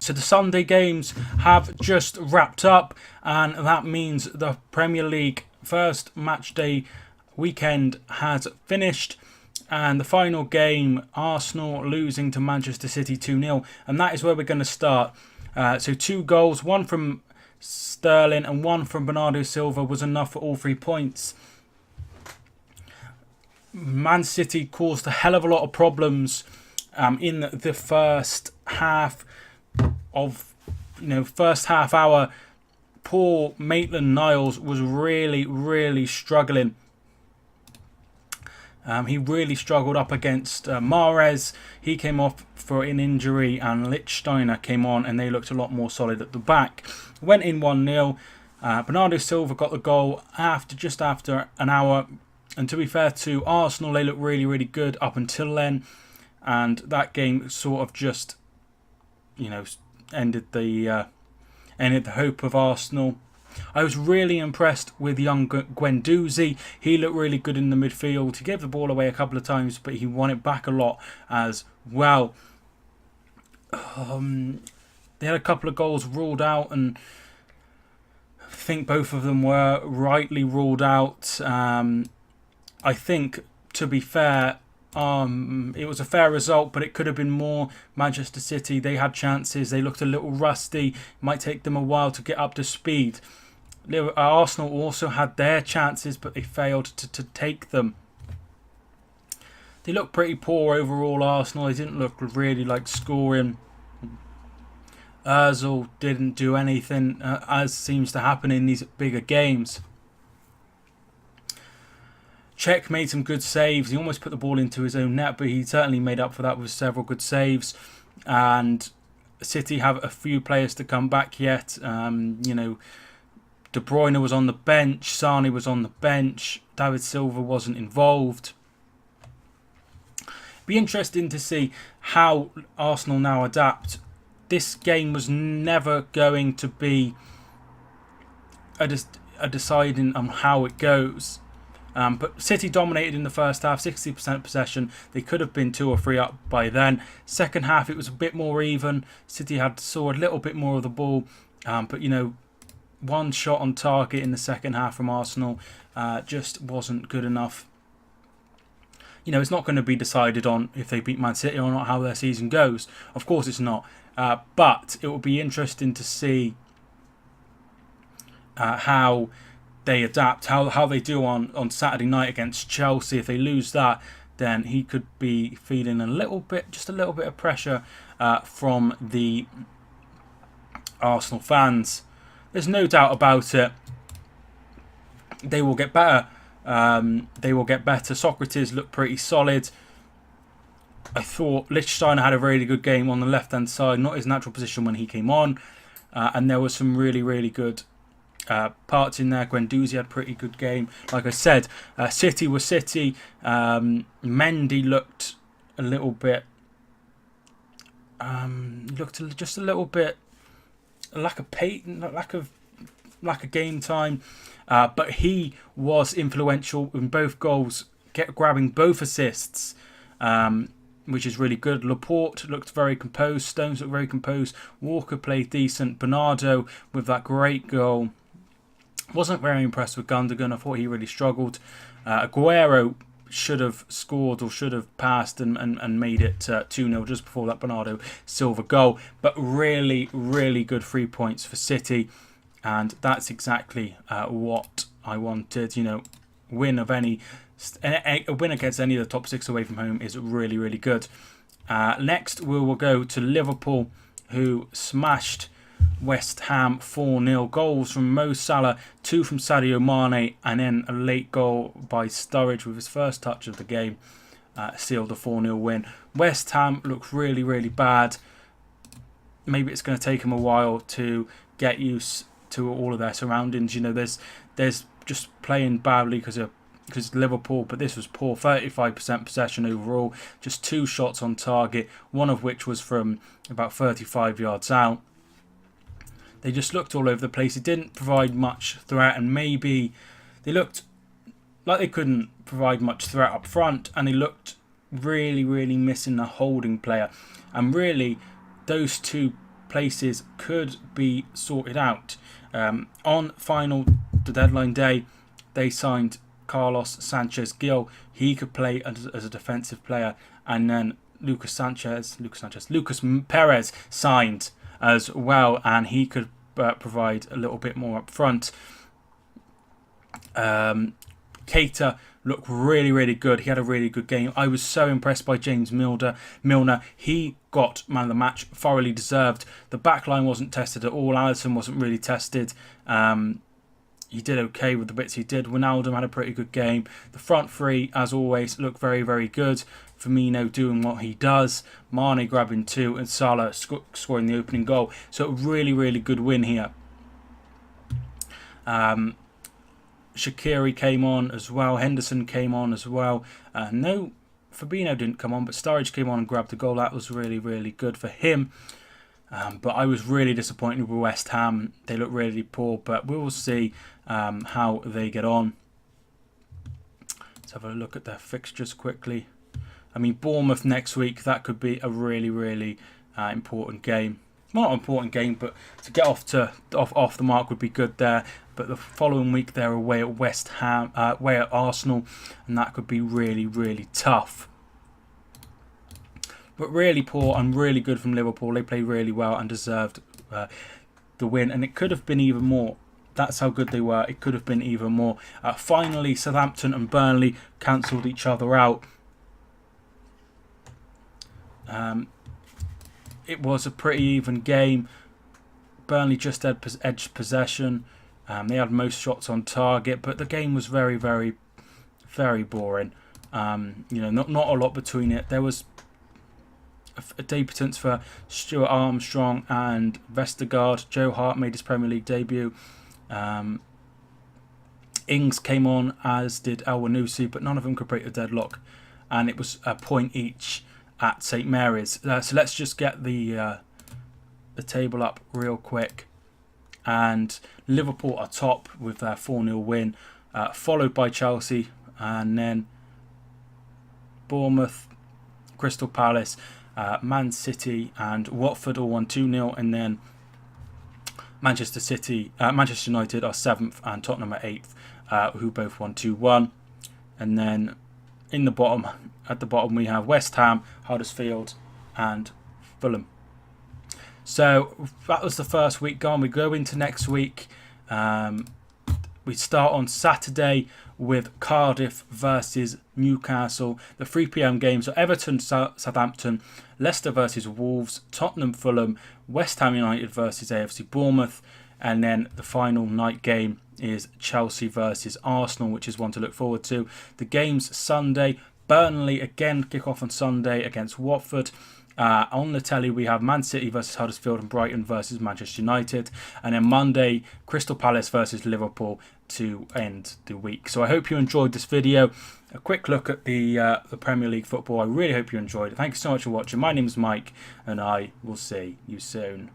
So the Sunday games have just wrapped up, and that means the Premier League first match day weekend has finished. And the final game, Arsenal losing to Manchester City 2-0. And that is where we're going to start. So 2 goals, one from Sterling and one from Bernardo Silva was enough for all 3 points. Man City caused a hell of a lot of problems in the first half of, first half hour. Poor Maitland-Niles was really struggling. He really struggled up against Mahrez. He came off for an injury, and Lichtsteiner came on, and they looked a lot more solid at the back. Went in 1-0. Bernardo Silva got the goal just after an hour. And to be fair to Arsenal, they looked really good up until then. And that game sort of just, ended the hope of Arsenal. I was really impressed with young Guendouzi. He looked really good in the midfield. He gave the ball away a couple of times, but he won it back a lot as well. They had a couple of goals ruled out, and I think both of them were rightly ruled out. I think, to be fair, it was a fair result, but it could have been more. Manchester City, they had chances. They looked a little rusty. It might take them a while to get up to speed. Arsenal also had their chances, but they failed to take them. They looked pretty poor overall, Arsenal. They didn't look really like scoring. Ozil didn't do anything, as seems to happen in these bigger games. Cech made some good saves. He almost put the ball into his own net, but he certainly made up for that with several good saves. And City have a few players to come back yet. De Bruyne was on the bench. Sane was on the bench. David Silva wasn't involved. Be interesting to see how Arsenal now adapt. This game was never going to be a deciding on how it goes. But City dominated in the first half, 60% possession. They could have been 2 or 3 up by then. Second half, it was a bit more even. City saw a little bit more of the ball. But, one shot on target in the second half from Arsenal just wasn't good enough. It's not going to be decided on if they beat Man City or not, how their season goes. Of course it's not. But it will be interesting to see how they adapt, how they do on Saturday night against Chelsea. If they lose that, then he could be feeling just a little bit of pressure from the Arsenal fans. There's no doubt about it. They will get better. Socrates looked pretty solid. I thought Lichtsteiner had a really good game on the left-hand side, not his natural position when he came on. And there was some really good parts in there. Guendouzi had a pretty good game. Like I said, City was City. Mendy looked a little bit... just a little bit... lack of game time. But he was influential in both goals, grabbing both assists, which is really good. Laporte looked very composed. Stones looked very composed. Walker played decent. Bernardo with that great goal. Wasn't very impressed with Gundogan. I thought he really struggled. Aguero should have scored or should have passed and made it 2-0 just before that Bernardo Silva goal. But really good 3 points for City. And that's exactly what I wanted. Win against any of the top 6 away from home is really good. Next, we will go to Liverpool, who smashed West Ham 4-0. Goals from Mo Salah, 2 from Sadio Mane, and then a late goal by Sturridge with his first touch of the game sealed a 4-0 win. West Ham look really bad. Maybe it's going to take them a while to get used to all of their surroundings. There's just playing badly because it's Liverpool, but this was poor. 35% possession overall, just 2 shots on target, one of which was from about 35 yards out. They just looked all over the place. It didn't provide much threat, and maybe they looked like they couldn't provide much threat up front, and they looked really missing a holding player. And really, those two places could be sorted out. On the deadline day, they signed Carlos Sanchez Gil. He could play as a defensive player, and then Lucas Perez signed as well, and he could provide a little bit more up front. Keita looked really, really good. He had a really good game. I was so impressed by James Milner. He got man of the match, thoroughly deserved. The back line wasn't tested at all. Alisson wasn't really tested. He did okay with the bits he did. Wijnaldum had a pretty good game. The front three, as always, looked very, very good. Firmino doing what he does. Mane grabbing 2 and Salah scoring the opening goal. So a really, really good win here. Shaqiri came on as well. Henderson came on as well. No, Fabinho didn't come on, but Sturridge came on and grabbed the goal. That was really, really good for him. But I was really disappointed with West Ham. They look really poor, but we will see how they get on. Let's have a look at their fixtures quickly. I mean, Bournemouth next week, that could be a really, really important game. Not an important game, but to get off the mark would be good there. But the following week, they're away at West Ham, away at Arsenal, and that could be really, really tough. But really poor and really good from Liverpool. They played really well and deserved the win, and it could have been even more. That's how good they were. It could have been even more. Finally, Southampton and Burnley cancelled each other out. It was a pretty even game. Burnley just had edged possession. They had most shots on target, but the game was very, very, very boring. Not a lot between it. There was a debutants for Stuart Armstrong and Vestergaard. Joe Hart made his Premier League debut. Ings came on, as did El-Wanusi, but none of them could break the deadlock, and it was a point each at St Mary's. So let's just get the table up real quick. And Liverpool are top with their 4-0 win, followed by Chelsea, and then Bournemouth, Crystal Palace, Man City and Watford all won 2-0, and then Manchester United are 7th and Tottenham are 8th, who both won 2-1. And then at the bottom we have West Ham, Huddersfield and Fulham. So that was the first week gone. We go into next week. We start on Saturday with Cardiff versus Newcastle. The 3 PM games are Everton, Southampton, Leicester versus Wolves, Tottenham, Fulham, West Ham United versus AFC Bournemouth, and then the final night game is Chelsea versus Arsenal, which is one to look forward to. The games Sunday, Burnley again kick off on Sunday against Watford. On the telly we have Man City versus Huddersfield and Brighton versus Manchester United, and then Monday Crystal Palace versus Liverpool to end the week. So I hope you enjoyed this video, a quick look at the Premier League football. I really hope you enjoyed it. Thanks so much for watching. My name is Mike, and I will see you soon.